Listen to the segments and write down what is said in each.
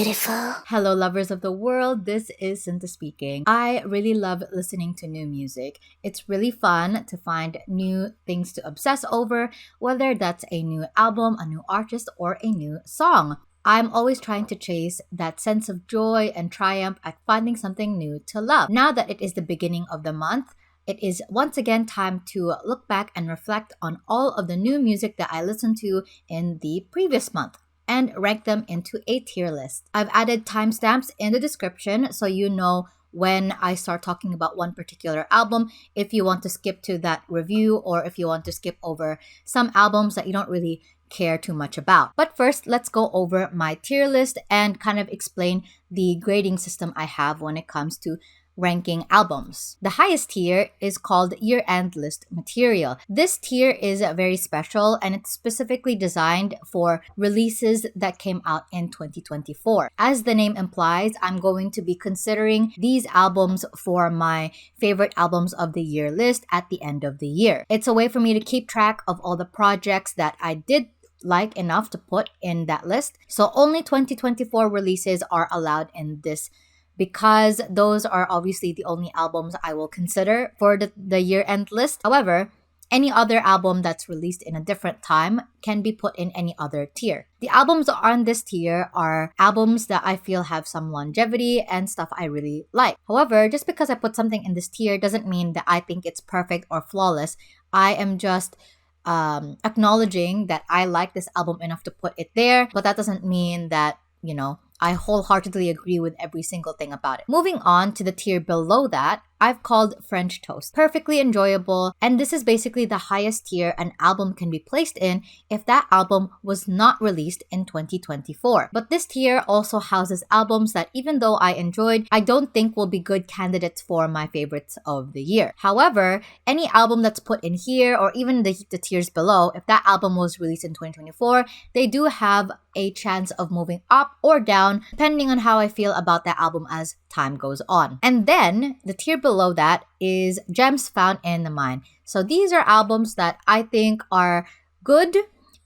beautiful. Hello, lovers of the world. This is Cinta speaking. I really love listening to new music. It's really fun to find new things to obsess over, whether that's a new album, a new artist, or a new song. I'm always trying to chase that sense of joy and triumph at finding something new to love. Now that it is the beginning of the month, it is once again time to look back and reflect on all of the new music that I listened to in the previous month and rank them into a tier list. I've added timestamps in the description so you know when I start talking about one particular album, if you want to skip to that review or if you want to skip over some albums that you don't really care too much about. But first, let's go over my tier list and kind of explain the grading system I have when it comes to ranking albums. The highest tier is called year-end list material. This tier is very special and it's specifically designed for releases that came out in 2024. As the name implies, I'm going to be considering these albums for my favorite albums of the year list at the end of the year. It's a way for me to keep track of all the projects that I did like enough to put in that list. So only 2024 releases are allowed in this because those are obviously the only albums I will consider for the year-end list. However, any other album that's released in a different time can be put in any other tier. The albums on this tier are albums that I feel have some longevity and stuff I really like. However, just because I put something in this tier doesn't mean that I think it's perfect or flawless. I am just acknowledging that I like this album enough to put it there, but that doesn't mean that, I wholeheartedly agree with every single thing about it. Moving on to the tier below that, I've called French Toast. Perfectly enjoyable, and this is basically the highest tier an album can be placed in if that album was not released in 2024. But this tier also houses albums that even though I enjoyed, I don't think will be good candidates for my favorites of the year. However, any album that's put in here or even the tiers below, if that album was released in 2024, they do have a chance of moving up or down depending on how I feel about that album as time goes on. And then the tier below that is Gems Found in the Mind. So these are albums that I think are good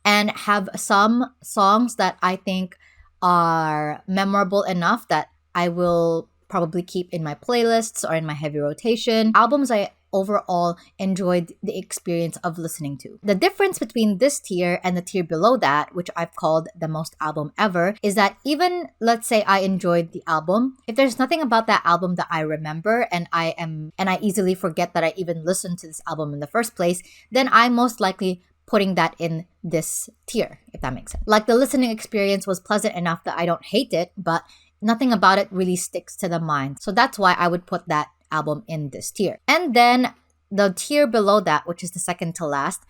and have some songs that I think are memorable enough that I will probably keep in my playlists or in my heavy rotation. Albums I overall enjoyed the experience of listening to. The difference between this tier and the tier below that, which I've called the most album ever, is that even let's say I enjoyed the album, if there's nothing about that album that I remember and I easily forget that I even listened to this album in the first place, then I'm most likely putting that in this tier, if that makes sense. Like the listening experience was pleasant enough that I don't hate it, but nothing about it really sticks to the mind. So that's why I would put that album in this tier. And then the tier below that, which is the second to last,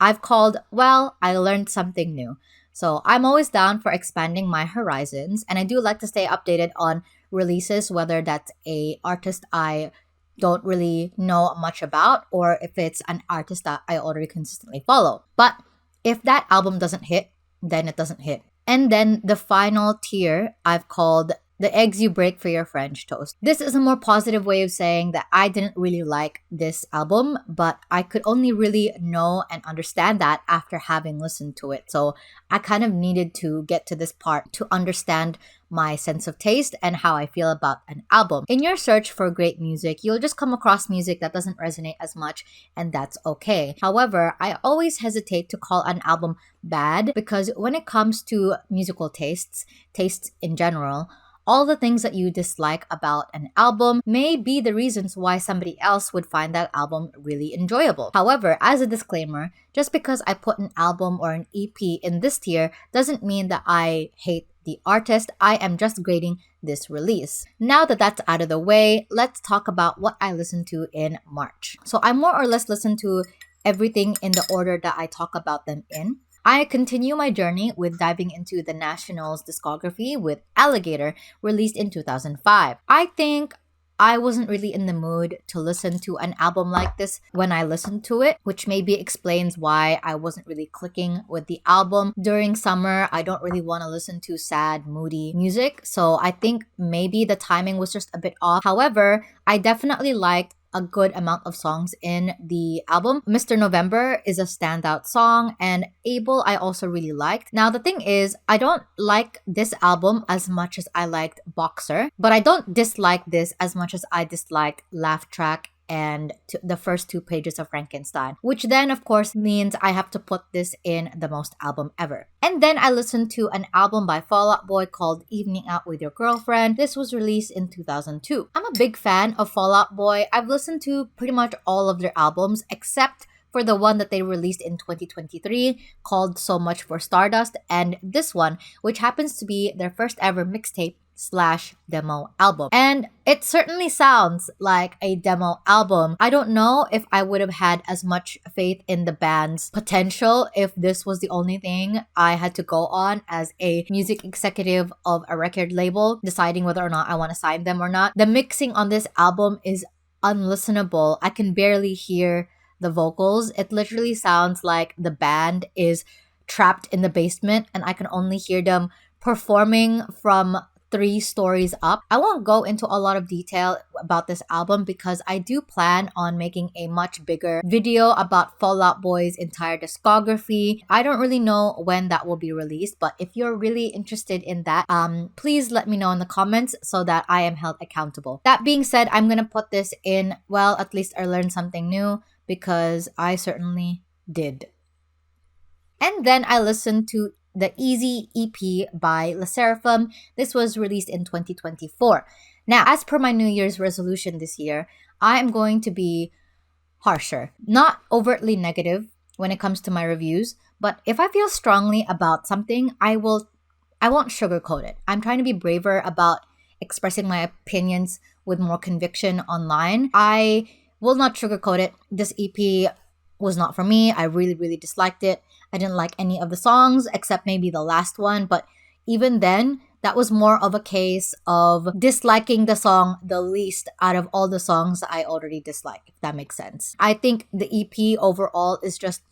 I've called, well, I learned something new. So I'm always down for expanding my horizons, and I do like to stay updated on releases, whether that's a artist I don't really know much about or if it's an artist that I already consistently follow. But if that album doesn't hit, then it doesn't hit. And then the final tier I've called The Eggs You Break for Your French Toast. This is a more positive way of saying that I didn't really like this album, but I could only really know and understand that after having listened to it. So I kind of needed to get to this part to understand my sense of taste and how I feel about an album. In your search for great music, you'll just come across music that doesn't resonate as much, and that's okay. However, I always hesitate to call an album bad because when it comes to musical tastes in general, all the things that you dislike about an album may be the reasons why somebody else would find that album really enjoyable. However, as a disclaimer, just because I put an album or an EP in this tier doesn't mean that I hate the artist. I am just grading this release. Now that that's out of the way, let's talk about what I listened to in March. So I more or less listened to everything in the order that I talk about them in. I continue my journey with diving into the National's discography with Alligator, released in 2005. I think I wasn't really in the mood to listen to an album like this when I listened to it, which maybe explains why I wasn't really clicking with the album. During summer, I don't really want to listen to sad, moody music, so I think maybe the timing was just a bit off. However, I definitely liked a good amount of songs in the album. Mr. November is a standout song, and Able I also really liked. Now the thing is, I don't like this album as much as I liked Boxer, but I don't dislike this as much as I disliked Laugh Track and the first 2 pages of Frankenstein, which then of course means I have to put this in the most album ever. And then I listened to an album by Fall Out Boy called Evening Out With Your Girlfriend. This was released in 2002. I'm a big fan of Fall Out Boy. I've listened to pretty much all of their albums except for the one that they released in 2023 called So Much for Stardust, and this one, which happens to be their first ever mixtape / demo album. And it certainly sounds like a demo album. I don't know if I would have had as much faith in the band's potential if this was the only thing I had to go on as a music executive of a record label, deciding whether or not I want to sign them or not. The mixing on this album is unlistenable. I can barely hear the vocals. It literally sounds like the band is trapped in the basement and I can only hear them performing from 3 stories up. I won't go into a lot of detail about this album because I do plan on making a much bigger video about Fall Out Boy's entire discography. I don't really know when that will be released, but if you're really interested in that, please let me know in the comments so that I am held accountable. That being said, I'm gonna put this in, well, at least I learned something new because I certainly did. And then I listened to the Easy EP by Sserafim. This was released in 2024. Now, as per my New Year's resolution this year, I am going to be harsher. Not overtly negative when it comes to my reviews, but if I feel strongly about something, I won't sugarcoat it. I'm trying to be braver about expressing my opinions with more conviction online. I will not sugarcoat it. This EP was not for me. I really, really disliked it. I didn't like any of the songs except maybe the last one, but even then, that was more of a case of disliking the song the least out of all the songs I already dislike, if that makes sense. I think the EP overall is just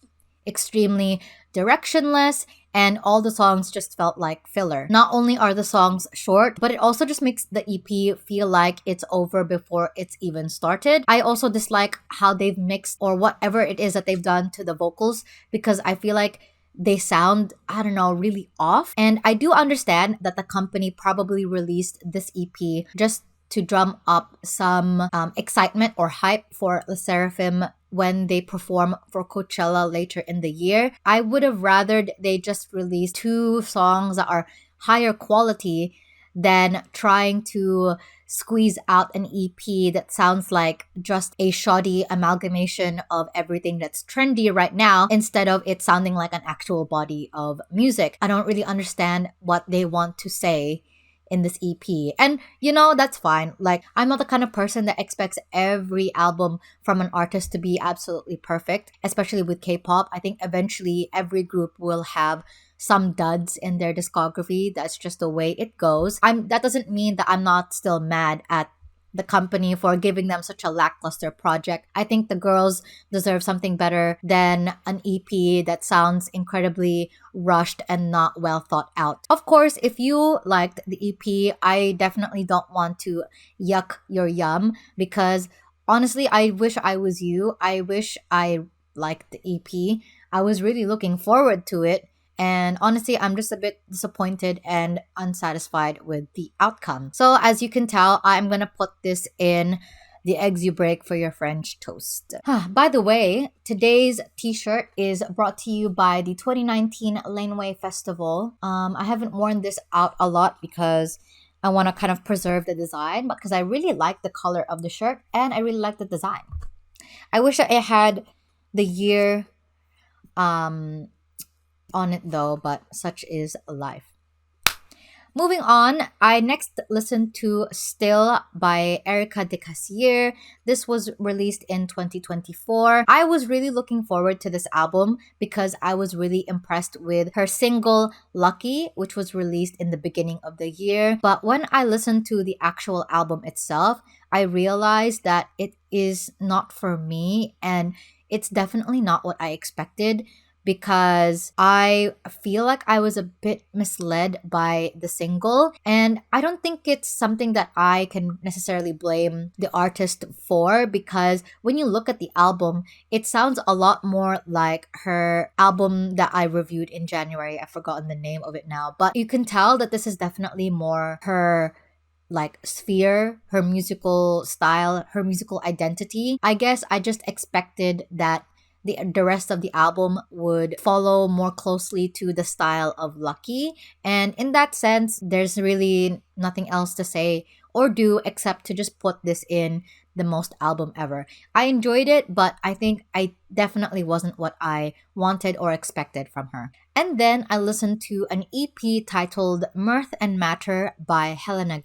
extremely directionless and all the songs just felt like filler. Not only are the songs short, but it also just makes the EP feel like it's over before it's even started. I also dislike how they've mixed or whatever it is that they've done to the vocals because I feel like they sound, I don't know, really off. And I do understand that the company probably released this EP just to drum up some excitement or hype for the Sserafim when they perform for Coachella later in the year. I would have rathered they just released 2 songs that are higher quality than trying to squeeze out an EP that sounds like just a shoddy amalgamation of everything that's trendy right now instead of it sounding like an actual body of music. I don't really understand what they want to say in this EP. And you know, that's fine. Like, I'm not the kind of person that expects every album from an artist to be absolutely perfect, especially with K-pop. I think eventually every group will have some duds in their discography. That's just the way it goes. That doesn't mean that I'm not still mad at the company for giving them such a lackluster project. I think the girls deserve something better than an EP that sounds incredibly rushed and not well thought out. Of course, if you liked the EP, I definitely don't want to yuck your yum because honestly, I wish I was you. I wish I liked the EP. I was really looking forward to it. And honestly, I'm just a bit disappointed and unsatisfied with the outcome. So as you can tell, I'm going to put this in the eggs you break for your French toast. By the way, today's t-shirt is brought to you by the 2019 Laneway Festival. I haven't worn this out a lot because I want to kind of preserve the design, but because I really like the color of the shirt and I really like the design. I wish I had the year on it though, but such is life. Moving on, I next listened to Still by Erika de Cassier. This was released in 2024. I was really looking forward to this album because I was really impressed with her single Lucky, which was released in the beginning of the year. But when I listened to the actual album itself, I realized that it is not for me and it's definitely not what I expected because I feel like I was a bit misled by the single. And I don't think it's something that I can necessarily blame the artist for, because when you look at the album, it sounds a lot more like her album that I reviewed in January. I've forgotten the name of it now. But you can tell that this is definitely more her like sphere, her musical style, her musical identity. I guess I just expected that the rest of the album would follow more closely to the style of Lucky. And in that sense, there's really nothing else to say or do except to just put this in the most album ever. I enjoyed it, but I think I definitely wasn't what I wanted or expected from her. And then I listened to an EP titled Mirth and Matter by Helena.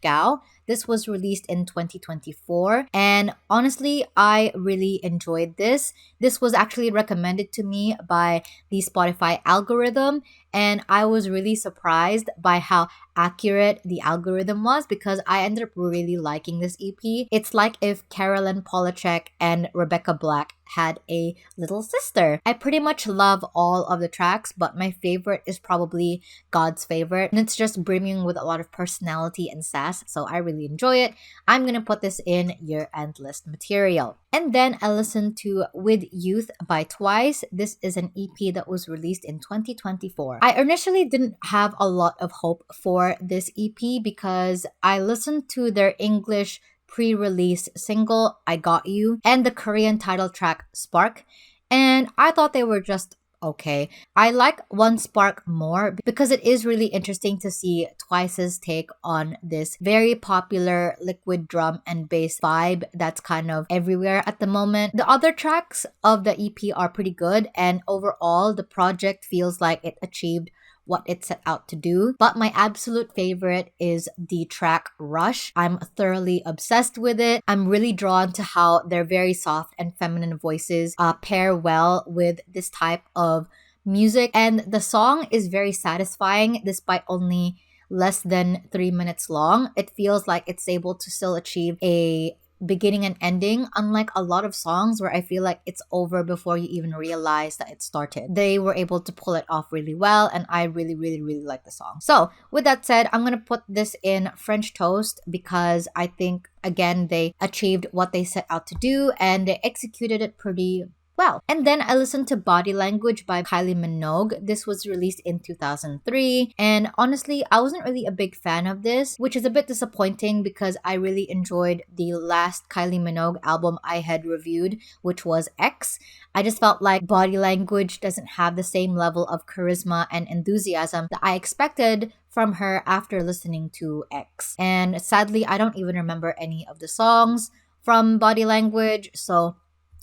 This was released in 2024, and honestly, I really enjoyed this. This was actually recommended to me by the Spotify algorithm, and I was really surprised by how accurate the algorithm was, because I ended up really liking this EP. It's like if Carolyn Polachek and Rebecca Black had a little sister. I pretty much love all of the tracks, but my favorite is probably God's Favorite, and it's just brimming with a lot of personality and sass, so I really enjoy it. I'm gonna put this in year-end list material. And then I listened to With Youth by Twice. This is an EP that was released in 2024. I initially didn't have a lot of hope for this EP because I listened to their English pre-release single I Got You and the Korean title track Spark, and I thought they were just okay. I like One Spark more because it is really interesting to see Twice's take on this very popular liquid drum and bass vibe that's kind of everywhere at the moment. The other tracks of the EP are pretty good, and overall the project feels like it achieved what it set out to do. But my absolute favorite is the track Rush. I'm thoroughly obsessed with it. I'm really drawn to how their very soft and feminine voices pair well with this type of music. And the song is very satisfying despite only less than 3 minutes long. It feels like it's able to still achieve a beginning and ending, unlike a lot of songs where I feel like it's over before you even realize that it started. They were able to pull it off really well, and I really, really, really like the song. So with that said, I'm gonna put this in French Toast because I think, again, they achieved what they set out to do and they executed it pretty well. And then I listened to Body Language by Kylie Minogue. This was released in 2003, and honestly, I wasn't really a big fan of this, which is a bit disappointing because I really enjoyed the last Kylie Minogue album I had reviewed, which was X. I just felt like Body Language doesn't have the same level of charisma and enthusiasm that I expected from her after listening to X. And sadly, I don't even remember any of the songs from Body Language, so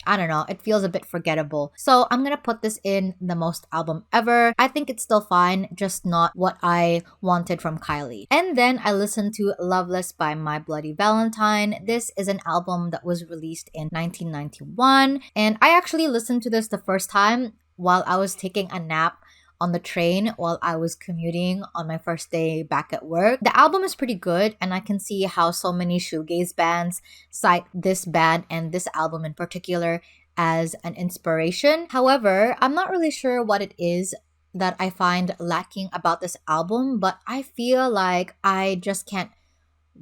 I don't know, it feels a bit forgettable. So I'm gonna put this in the most album ever. I think it's still fine, just not what I wanted from Kylie. And then I listened to Loveless by My Bloody Valentine. This is an album that was released in 1991, and I actually listened to this the first time while I was taking a nap on the train while I was commuting on my first day back at work. The album is pretty good, and I can see how so many shoegaze bands cite this band and this album in particular as an inspiration. However, I'm not really sure what it is that I find lacking about this album, but I feel like I just can't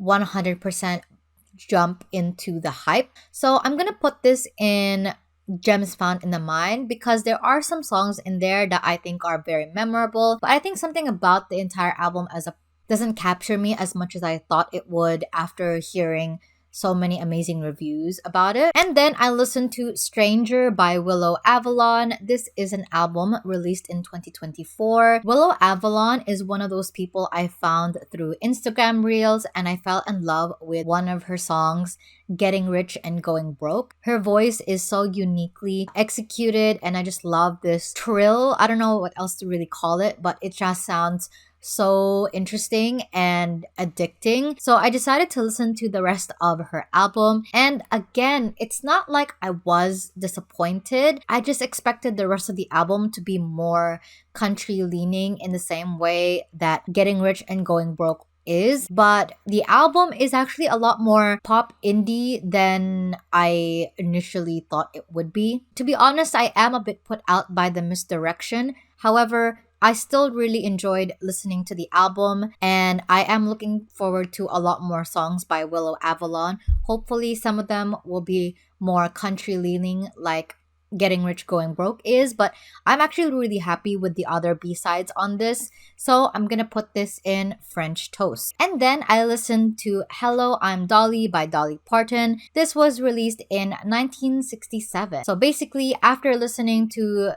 100% jump into the hype. So I'm gonna put this in Gems Found in the Mind because there are some songs in there that I think are very memorable, but I think something about the entire album doesn't capture me as much as I thought it would after hearing so many amazing reviews about it. And then I listened to Stranger by Willow Avalon. This is an album released in 2024. Willow Avalon is one of those people I found through Instagram Reels, and I fell in love with one of her songs, Getting Rich and Going Broke. Her voice is so uniquely executed, and I just love this trill. I don't know what else to really call it, but it just sounds so interesting and addicting. So I decided to listen to the rest of her album. And again, it's not like I was disappointed. I just expected the rest of the album to be more country leaning in the same way that Getting Rich and Going Broke is, but the album is actually a lot more pop indie than I initially thought it would be. To be honest, I am a bit put out by the misdirection. However, I still really enjoyed listening to the album, and I am looking forward to a lot more songs by Willow Avalon. Hopefully, some of them will be more country leaning, like Getting Rich Going Broke is, but I'm actually really happy with the other B-sides on this, so I'm gonna put this in French Toast. And then I listened to Hello, I'm Dolly by Dolly Parton. This was released in 1967. So basically, after listening to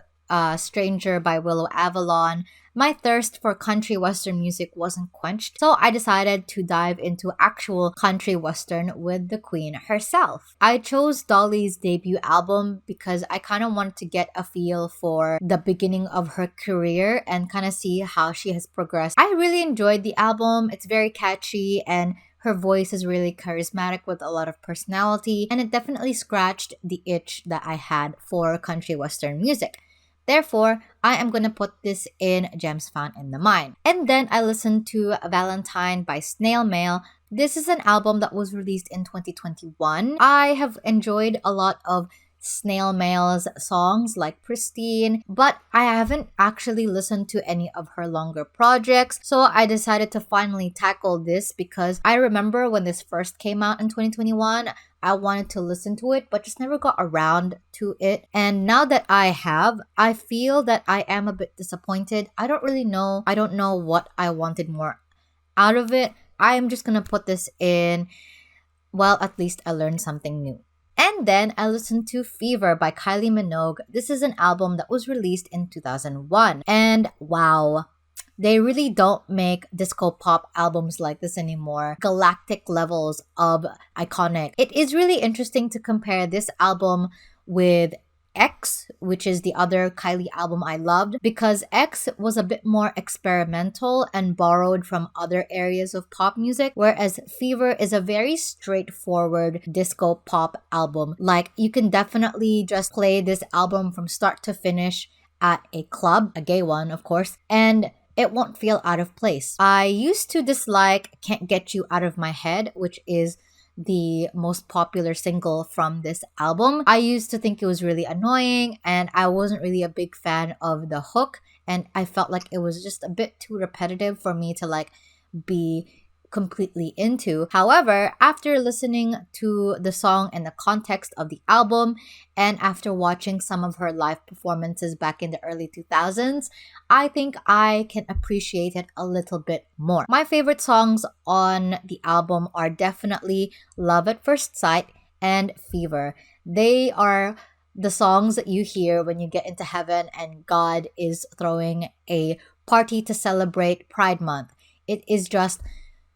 Stranger by Willow Avalon, my thirst for country western music wasn't quenched, so I decided to dive into actual country western with the queen herself. I chose Dolly's debut album because I kind of wanted to get a feel for the beginning of her career and kind of see how she has progressed. I really enjoyed the album. It's very catchy, and her voice is really charismatic with a lot of personality, and it definitely scratched the itch that I had for country western music. Therefore, I am going to put this in Gems Found in the Mind. And then I listened to Valentine by Snail. This is an album that was released in 2021. I have enjoyed a lot of Snail's songs like Pristine, but I haven't actually listened to any of her longer projects, so I decided to finally tackle this because I remember when this first came out in 2021, I wanted to listen to it, but just never got around to it. And now that I have, I feel that I am a bit disappointed. I don't know. I don't know what I wanted more out of it. I am just gonna put this in, well, at least I learned something new. And then I listened to Fever by Kylie Minogue. This is an album that was released in 2001. And wow, they really don't make disco pop albums like this anymore. Galactic levels of iconic. It is really interesting to compare this album with X, which is the other Kylie album I loved, because X was a bit more experimental and borrowed from other areas of pop music, whereas Fever is a very straightforward disco pop album. Like, you can definitely just play this album from start to finish at a club, a gay one, of course, and it won't feel out of place. I used to dislike Can't Get You Out of My Head, which is the most popular single from this album. I used to think it was really annoying, and I wasn't really a big fan of the hook, and I felt like it was just a bit too repetitive for me to like be completely into. However, after listening to the song in the context of the album and after watching some of her live performances back in the early 2000s, I think I can appreciate it a little bit more. My favorite songs on the album are definitely Love at First Sight and Fever. They are the songs that you hear when you get into heaven and God is throwing a party to celebrate Pride Month. It is just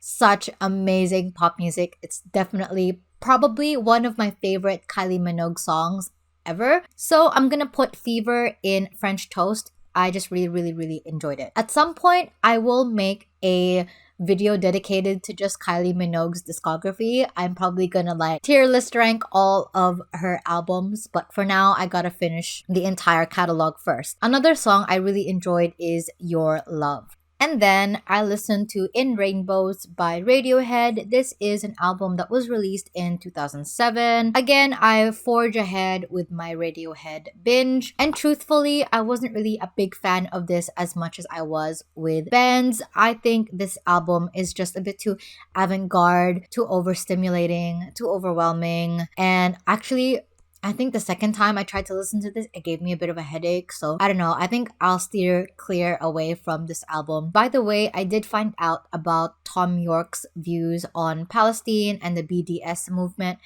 such amazing pop music. It's definitely probably one of my favorite Kylie Minogue songs ever. So I'm gonna put Fever in French Toast. I just really enjoyed it. At some point, I will make a video dedicated to just Kylie Minogue's discography. I'm probably gonna like tier list rank all of her albums, but for now, I gotta finish the entire catalog first. Another song I really enjoyed is Your Love. And then I listened to In Rainbows by Radiohead. This is an album that was released in 2007. Again, I forge ahead with my Radiohead binge. And truthfully, I wasn't really a big fan of this as much as I was with Benz. I think this album is just a bit too avant-garde, too overstimulating, too overwhelming. And actually, I think the second time I tried to listen to this, it gave me a bit of a headache. So I don't know. I think I'll steer clear away from this album. By the way, I did find out about Tom York's views on Palestine and the BDS movement,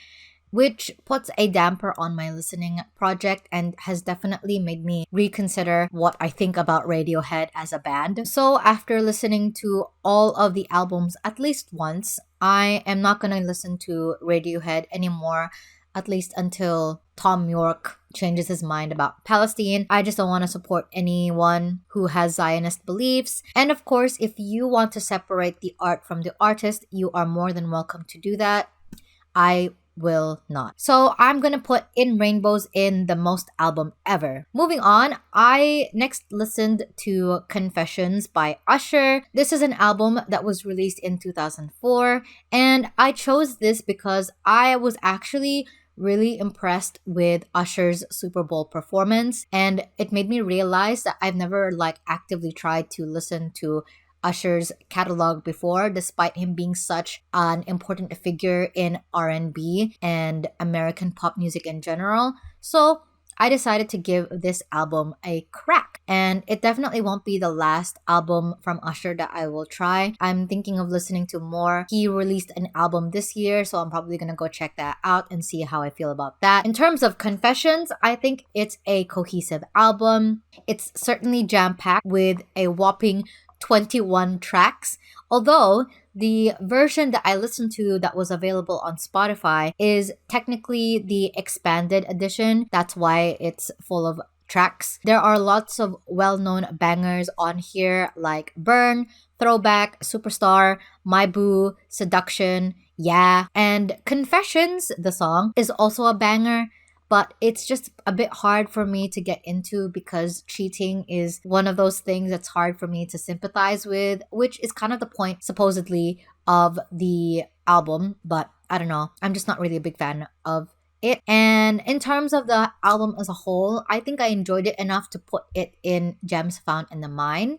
which puts a damper on my listening project and has definitely made me reconsider what I think about Radiohead as a band. So after listening to all of the albums at least once, I am not going to listen to Radiohead anymore, at least until Tom York changes his mind about Palestine. I just don't want to support anyone who has Zionist beliefs. And of course, if you want to separate the art from the artist, you are more than welcome to do that. I will not. So I'm gonna put In Rainbows in the most album ever. Moving on, I next listened to Confessions by Usher. This is an album that was released in 2004, and I chose this because I was actually really impressed with Usher's Super Bowl performance, and it made me realize that I've never actively tried to listen to Usher's catalog before, despite him being such an important figure in R&B and American pop music in general. So I decided to give this album a crack. And it definitely won't be the last album from Usher that I will try. I'm thinking of listening to more. He released an album this year, so I'm probably gonna go check that out and see how I feel about that. In terms of Confessions, I think it's a cohesive album. It's certainly jam-packed with a whopping 21 tracks, although the version that I listened to that was available on Spotify is technically the expanded edition. That's why it's full of tracks. There are lots of well-known bangers on here like Burn, Throwback, Superstar, My Boo, Seduction, Yeah, and Confessions, the song, is also a banger. But it's just a bit hard for me to get into because cheating is one of those things that's hard for me to sympathize with, which is kind of the point, supposedly, of the album. But I don't know. I'm just not really a big fan of it. And in terms of the album as a whole, I think I enjoyed it enough to put it in Gems Found in the Mind.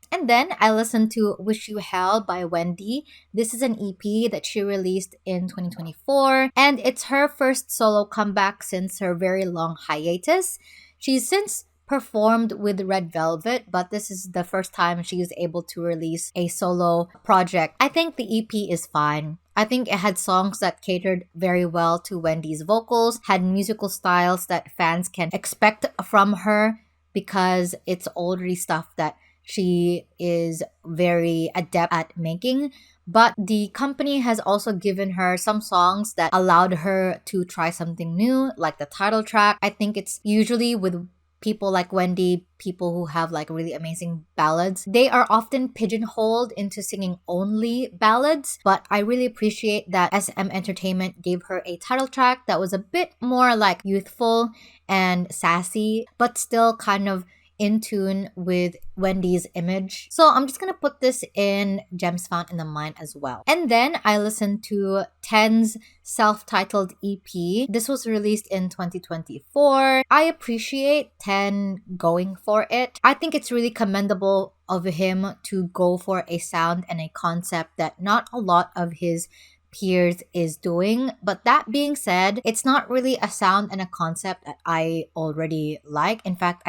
And then I listened to Wish You Hell by Wendy. This is an EP that she released in 2024, and it's her first solo comeback since her very long hiatus. She's since performed with Red Velvet, but this is the first time she is able to release a solo project. I think the EP is fine. I think it had songs that catered very well to Wendy's vocals, had musical styles that fans can expect from her because it's already stuff that she is very adept at making. But the company has also given her some songs that allowed her to try something new, like the title track. I think it's usually with people like Wendy, people who have really amazing ballads. They are often pigeonholed into singing only ballads, but I really appreciate that SM Entertainment gave her a title track that was a bit more youthful and sassy, but still kind of in tune with Wendy's image. So I'm just gonna put this in Gems Found in the Mind as well. And then I listened to Ten's self-titled EP. This was released in 2024. I appreciate Ten going for it. I think it's really commendable of him to go for a sound and a concept that not a lot of his peers is doing. But that being said, it's not really a sound and a concept that I already like. In fact,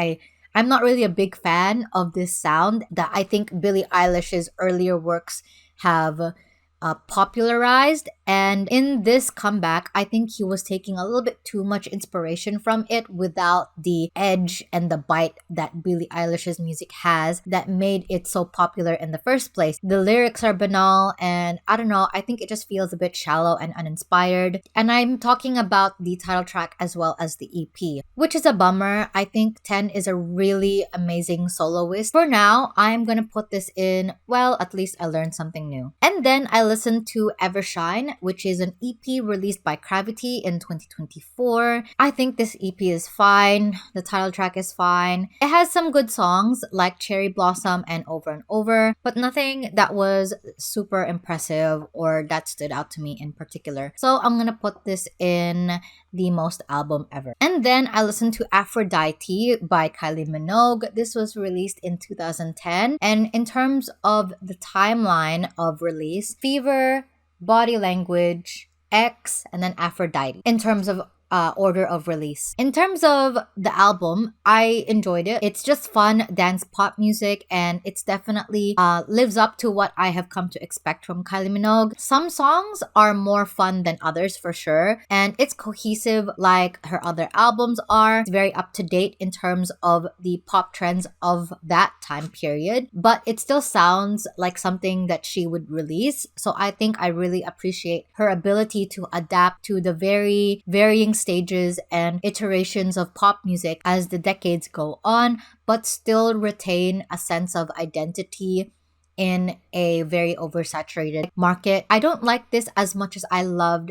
I'm not really a big fan of this sound that I think Billie Eilish's earlier works have popularized. And in this comeback, I think he was taking a little bit too much inspiration from it without the edge and the bite that Billie Eilish's music has that made it so popular in the first place. The lyrics are banal, and I don't know, I think it just feels a bit shallow and uninspired. And I'm talking about the title track as well as the EP, which is a bummer. I think Ten is a really amazing soloist. For now, I'm gonna put this in, well, at least I learned something new. And then I listened to Evershine, which is an EP released by Cravity in 2024. I think this EP is fine. The title track is fine. It has some good songs like Cherry Blossom and Over, but nothing that was super impressive or that stood out to me in particular. So I'm gonna put this in the most album ever. And then I listened to Aphrodite by Kylie Minogue. This was released in 2010. And in terms of the timeline of release, Fever, Body Language, X, and then Aphrodite in terms of order of release. In terms of the album, I enjoyed it. It's just fun dance pop music, and it's definitely lives up to what I have come to expect from Kylie Minogue. Some songs are more fun than others for sure, and it's cohesive like her other albums are. It's very up to date in terms of the pop trends of that time period, but it still sounds like something that she would release. So I think I really appreciate her ability to adapt to the very varying stages and iterations of pop music as the decades go on, but still retain a sense of identity in a very oversaturated market. I don't like this as much as I loved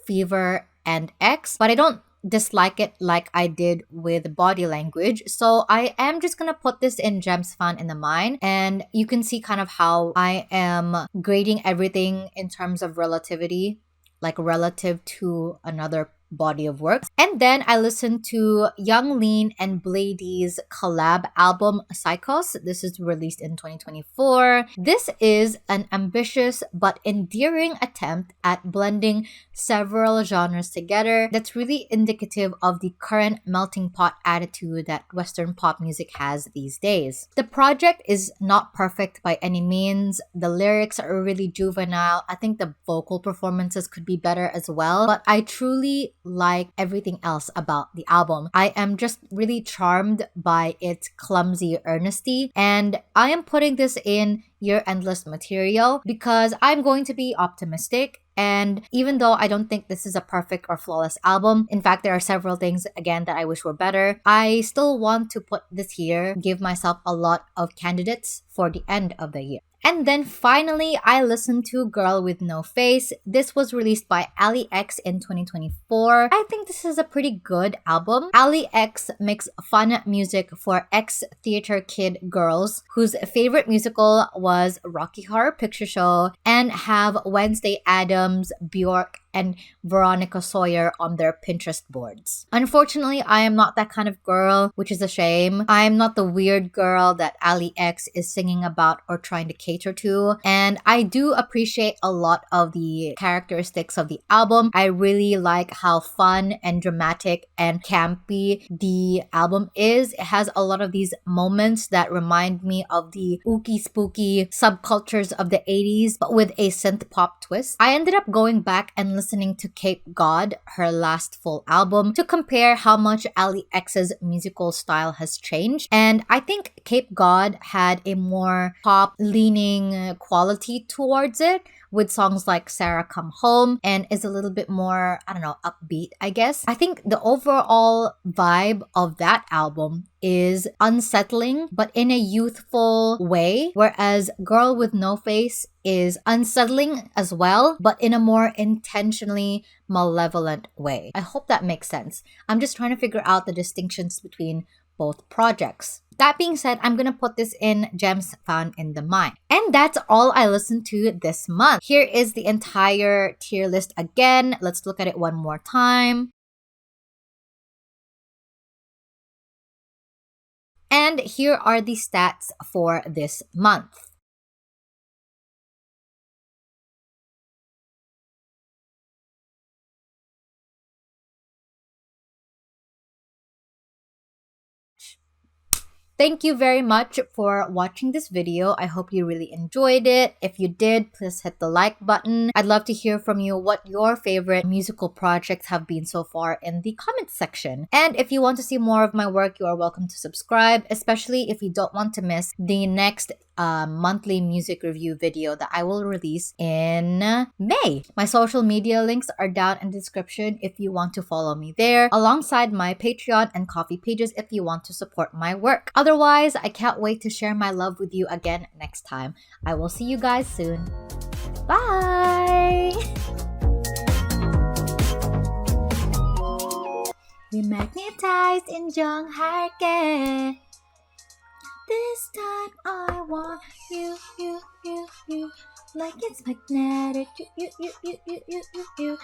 Fever and X, but I don't dislike it like I did with Body Language. So I am just gonna put this in Gems Found in the Mind, and you can see kind of how I am grading everything in terms of relativity, like relative to another body of work. And then I listened to Young Lean and Bladee's collab album Psychos. This is released in 2024. This is an ambitious but endearing attempt at blending several genres together that's really indicative of the current melting pot attitude that Western pop music has these days. The project is not perfect by any means. The lyrics are really juvenile. I think the vocal performances could be better as well, but I truly like everything else about the album. I am just really charmed by its clumsy earnesty, and I am putting this in Your Endless Material because I'm going to be optimistic. And even though I don't think this is a perfect or flawless album, in fact, there are several things, again, that I wish were better, I still want to put this here, give myself a lot of candidates for the end of the year. And then finally, I listened to Girl With No Face. This was released by Allie X in 2024. I think this is a pretty good album. Allie X makes fun music for ex-theater kid girls whose favorite musical was Rocky Horror Picture Show and have Wednesday Addams, Bjork, and Veronica Sawyer on their Pinterest boards. Unfortunately, I am not that kind of girl, which is a shame. I am not the weird girl that Allie X is singing about or trying to cater to. And I do appreciate a lot of the characteristics of the album. I really like how fun and dramatic and campy the album is. It has a lot of these moments that remind me of the ooky spooky subcultures of the 80s, but with a synth pop twist. I ended up going back and listening to Cape God, her last full album, to compare how much Allie X's musical style has changed. And I think Cape God had a more pop-leaning quality towards it, with songs like Sarah Come Home, and is a little bit more, I don't know, upbeat, I guess. I think the overall vibe of that album is unsettling, but in a youthful way, whereas Girl With No Face is unsettling as well, but in a more intentionally malevolent way. I hope that makes sense. I'm just trying to figure out the distinctions between both projects. That being said, I'm gonna put this in Gems Found in the Mind. And that's all I listened to this month. Here is the entire tier list again. Let's look at it one more time. And here are the stats for this month. Thank you very much for watching this video. I hope you really enjoyed it. If you did, please hit the like button. I'd love to hear from you what your favorite musical projects have been so far in the comments section. And if you want to see more of my work, you are welcome to subscribe, especially if you don't want to miss the next monthly music review video that I will release in May. My social media links are down in the description if you want to follow me there, alongside my Patreon and Ko-fi pages if you want to support my work. Otherwise, I can't wait to share my love with you again next time. I will see you guys soon. Bye! We magnetized in Jongharke. This time I want you, like it's magnetic. You.